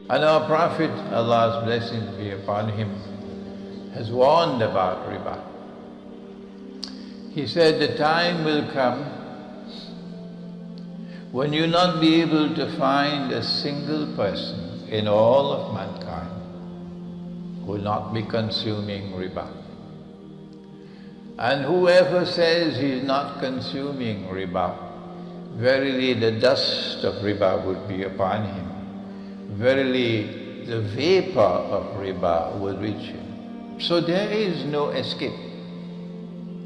And our Prophet, Allah's blessings be upon him, has warned about riba. He said, the time will come when you'll not be able to find a single person in all of mankind who will not be consuming riba. And whoever says he is not consuming riba, verily the dust of riba would be upon him. Verily the vapor of riba will reach him. So there is no escape.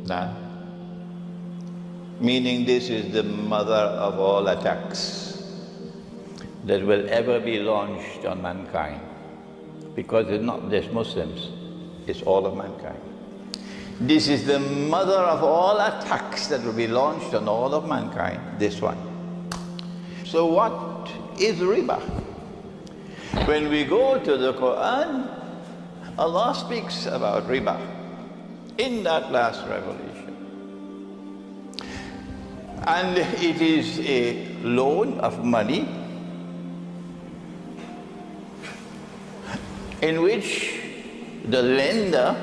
None. Meaning this is the mother of all attacks that will ever be launched on mankind. Because it's not just Muslims, it's all of mankind. This is the mother of all attacks that will be launched on all of mankind, this one. So what is riba? When we go to the Quran, Allah speaks about riba in that last revelation. And it is a loan of money in which the lender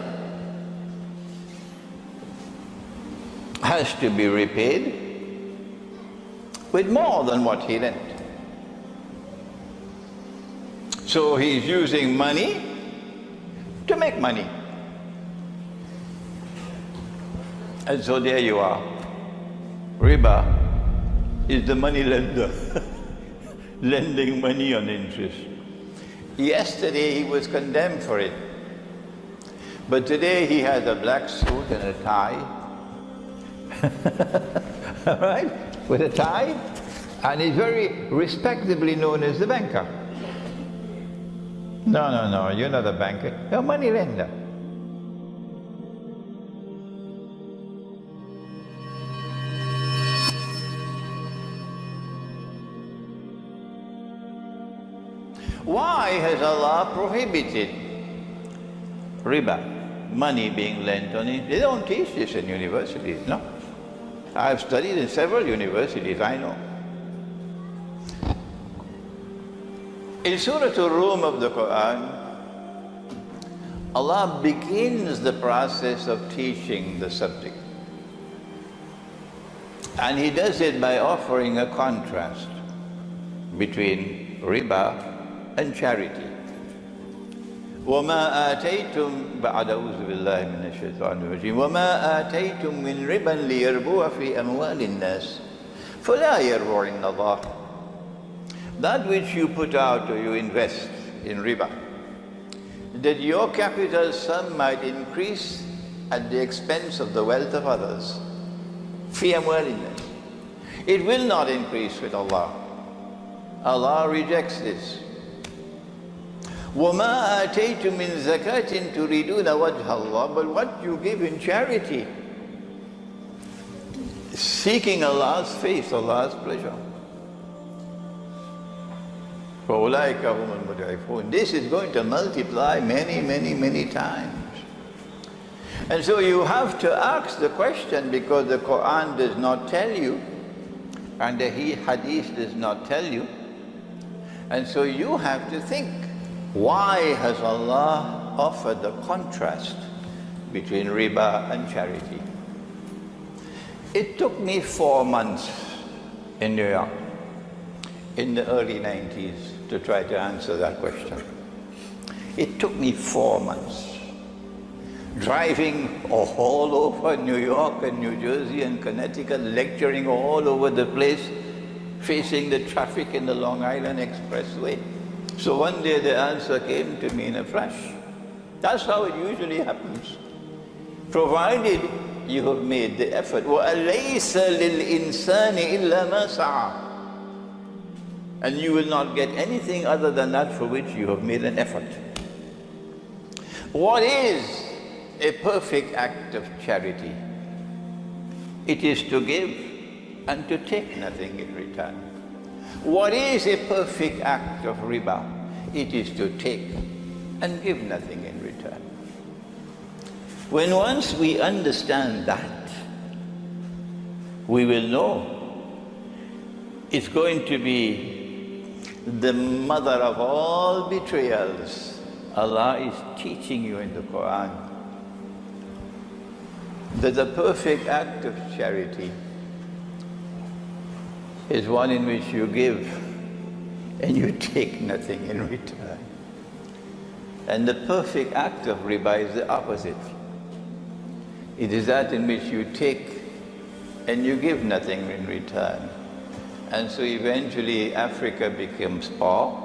has to be repaid with more than what he lent. So he's using money to make money. And so there you are. Riba is the money lender, lending money on interest. Yesterday he was condemned for it. But today he has a black suit and a tie. All right? With a tie. And he's very respectably known as the banker. No, you're not a banker. You're a money lender. Why has Allah prohibited riba, money being lent on it? They don't teach this in universities, no. I've studied in several universities, I know. In Surah Al-Rum of the Quran, Allah begins the process of teaching the subject. And He does it by offering a contrast between riba and charity. وَمَا آتَيْتُمْ بَعْدَ أَعُوذُ بِاللَّهِ مِنَ الشَّيْطَانِ الرَّجِيمِ وَمَا آتَيْتُمْ مِنْ رِبًا لِيَرْبُوَ فِي أَمْوَالِ النَّاسِ فَلَا يَرْبُوَ عِنْدَ اللَّهِ. That which you put out or you invest in riba, that your capital sum might increase at the expense of the wealth of others. فِي أَمْوَالِ النَّاسِ. It will not increase with Allah. Allah rejects this. وَمَا آتَيْتُم مِّن زَكَاةٍ تُرِيدُونَ وَجْهَ اللَّهِ. But what you give in charity, seeking Allah's face, Allah's pleasure. فَأُولَٰئِكَ هُمُ الْمُضْعِفُونَ. This is going to multiply many times. And so you have to ask the question, because the Quran does not tell you, and the Hadith does not tell you. And so you have to think, why has Allah offered the contrast between riba and charity? It took me 4 months in New York in the early 90s to try to answer that question. It took me 4 months. Driving all over New York and New Jersey and Connecticut, lecturing all over the place, facing the traffic in the Long Island Expressway. So one day the answer came to me in a flash. That's how it usually happens. Provided you have made the effort. وَأَلَيْسَ لِلْإِنسَانِ إِلَّا مَا سَعَى. And you will not get anything other than that for which you have made an effort. What is a perfect act of charity? It is to give and to take nothing in return. What is a perfect act of riba? It is to take and give nothing in return. When once we understand that, we will know it's going to be the mother of all betrayals. Allah is teaching you in the Quran that the perfect act of charity is one in which you give and you take nothing in return. And the perfect act of riba is the opposite. It is that in which you take and you give nothing in return. And so eventually Africa becomes poor,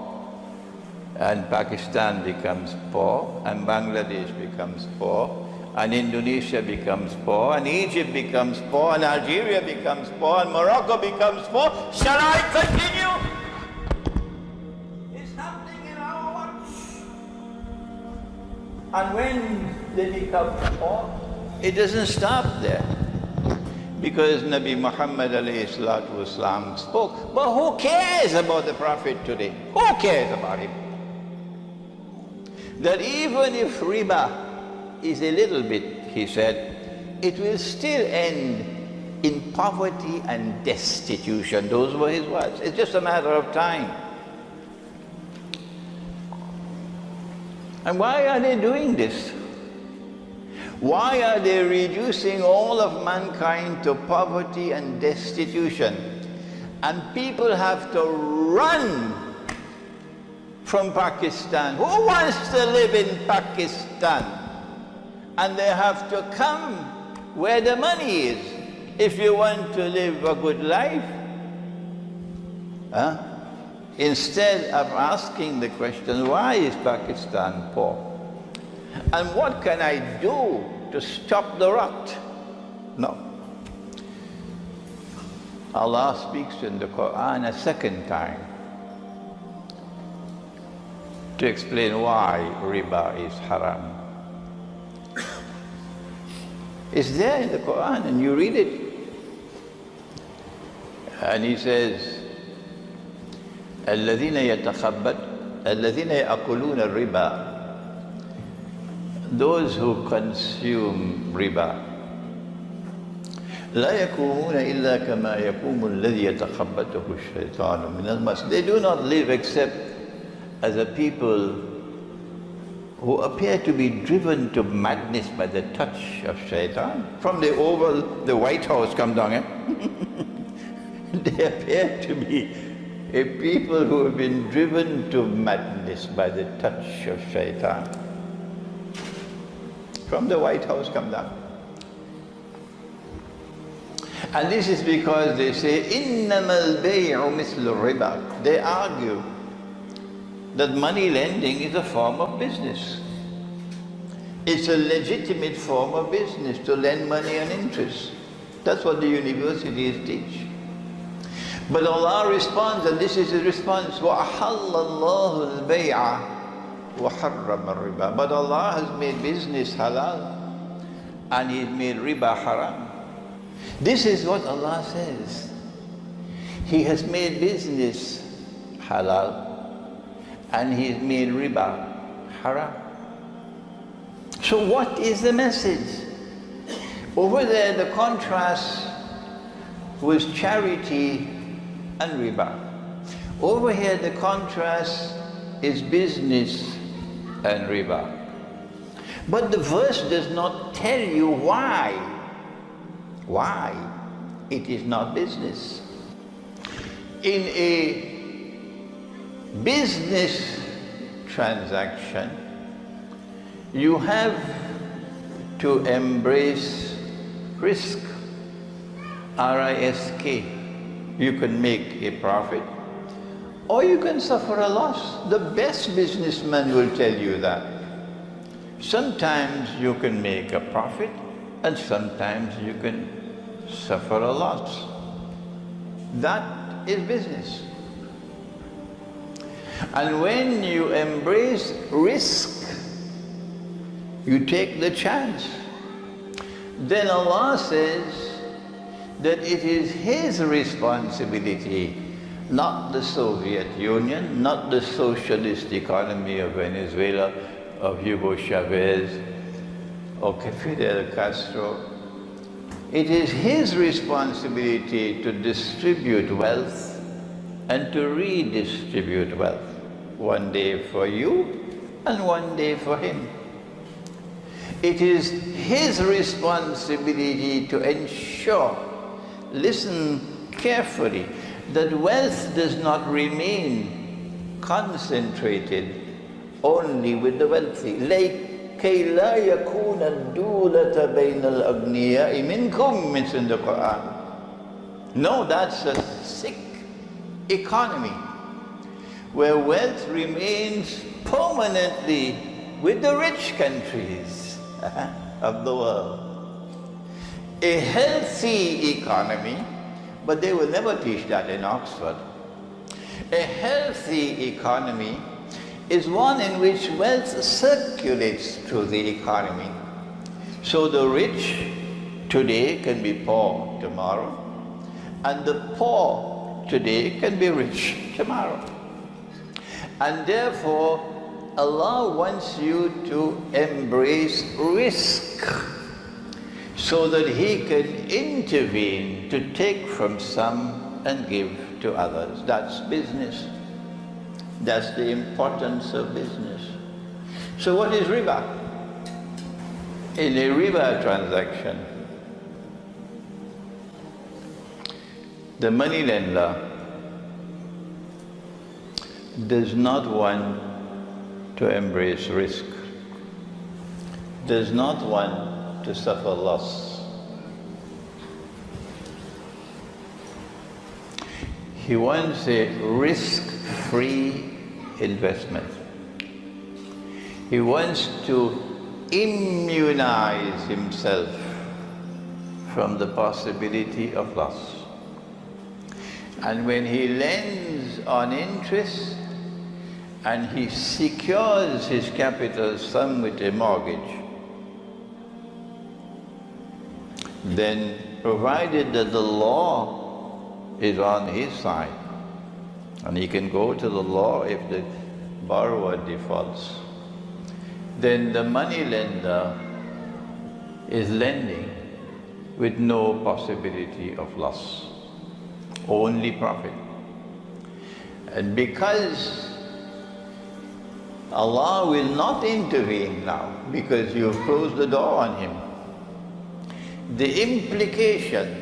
and Pakistan becomes poor, and Bangladesh becomes poor, and Indonesia becomes poor, and Egypt becomes poor, and Algeria becomes poor, and Morocco becomes poor. Shall I continue? It's happening in our watch. And when they become poor, it doesn't stop there. Because Nabi Muhammad ﷺ spoke. But who cares about the Prophet today? Who cares about him? That even if riba is a little bit, he said, it will still end in poverty and destitution. Those were his words. It's just a matter of time. And why are they doing this? Why are they reducing all of mankind to poverty and destitution? And people have to run from Pakistan. Who wants to live in Pakistan? And they have to come where the money is if you want to live a good life. Instead of asking the question, why is Pakistan poor? And what can I do to stop the rot? No. Allah speaks in the Quran a second time to explain why riba is haram. It's there in the Quran and you read it. And he says, الذين يأكلون الربا, those who consume riba, لا يقومون إلا كما يقوم الذي يتخبطه الشيطان من المس. They do not live except as a people who appear to be driven to madness by the touch of shaitan. From the Oval, the White House come down, eh? They appear to be a people who have been driven to madness by the touch of shaitan. From the White House come down. And this is because they say, إِنَّمَا الْبَيْعُ مِثْلُ الرِّبَا. They argue that money lending is a form of business. It's a legitimate form of business to lend money on interest. That's what the universities teach. But Allah responds, and this is His response, وَأَحَلَّ اللَّهُ الْبَيْعَ وَحَرَّمَ الرِّبَا. But Allah has made business halal and He's made riba haram. This is what Allah says. He has made business halal and He's made riba haram. So what is the message? Over there the contrast was charity and riba. Over here the contrast is business and riba. But the verse does not tell you why it is not business. In a business transaction, you have to embrace risk, R-I-S-K. You can make a profit or you can suffer a loss. The best businessman will tell you that. Sometimes you can make a profit and sometimes you can suffer a loss. That is business. And when you embrace risk, you take the chance, then Allah says that it is His responsibility, not the Soviet Union, not the socialist economy of Venezuela, of Hugo Chavez, or Fidel Castro. It is his responsibility to distribute wealth and to redistribute wealth. One day for you and one day for him. It is his responsibility to ensure, listen carefully, that wealth does not remain concentrated only with the wealthy. لَكَيْ لَا يَكُونَ الدُّولَةَ بَيْنَ الْأَغْنِيَاءِ مِنْكُمْ, it's in the Quran. No, that's a sick economy, where wealth remains permanently with the rich countries of the world. A healthy economy, but they will never teach that in Oxford. A healthy economy is one in which wealth circulates through the economy. So the rich today can be poor tomorrow, and the poor today can be rich tomorrow. And therefore, Allah wants you to embrace risk so that He can intervene to take from some and give to others. That's business. That's the importance of business. So what is riba? In a riba transaction, the moneylender does not want to embrace risk, does not want to suffer loss. He wants a risk-free investment. He wants to immunize himself from the possibility of loss. And when he lends on interest and he secures his capital sum with a mortgage, then provided that the law is on his side, and he can go to the law if the borrower defaults, then the moneylender is lending with no possibility of loss, only profit. And because Allah will not intervene now, because you've closed the door on Him, the implication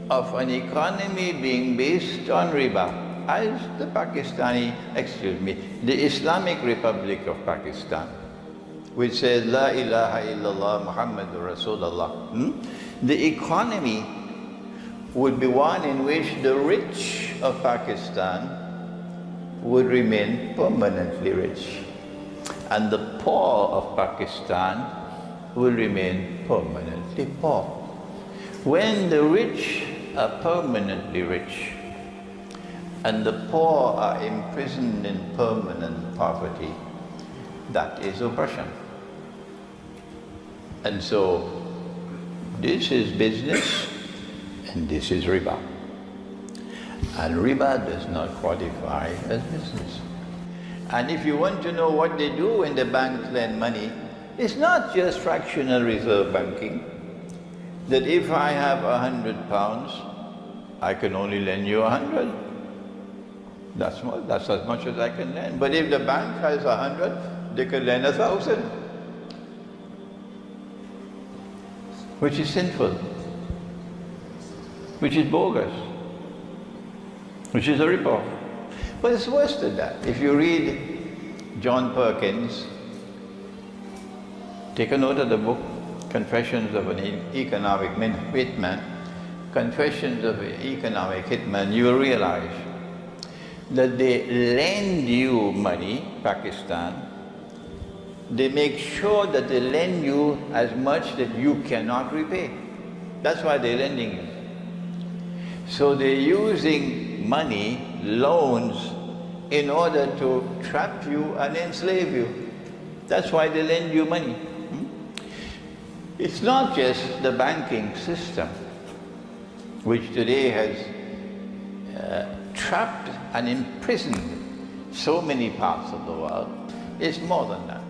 of an economy being based on riba, as the the Islamic Republic of Pakistan, which says, La ilaha illallah Muhammadur Rasulullah, the economy would be one in which the rich of Pakistan would remain permanently rich, and the poor of Pakistan will remain permanently poor. When the rich are permanently rich and the poor are imprisoned in permanent poverty, that is oppression. And so this is business and this is riba. And riba does not qualify as business. And if you want to know what they do when the banks lend money, it's not just fractional reserve banking, that if I have £100, I can only lend you 100. That's as much as I can lend. But if the bank has 100, they can lend 1,000, which is sinful, which is bogus, which is a rip-off. But it's worse than that. If you read John Perkins, take a note of the book, Confessions of an Economic Hitman, Confessions of an Economic Hitman, you will realize that they lend you money, Pakistan, they make sure that they lend you as much that you cannot repay. That's why they're lending you. So they're using money, loans, in order to trap you and enslave you. That's why they lend you money. It's not just the banking system, which today has trapped and imprisoned so many parts of the world. It's more than that.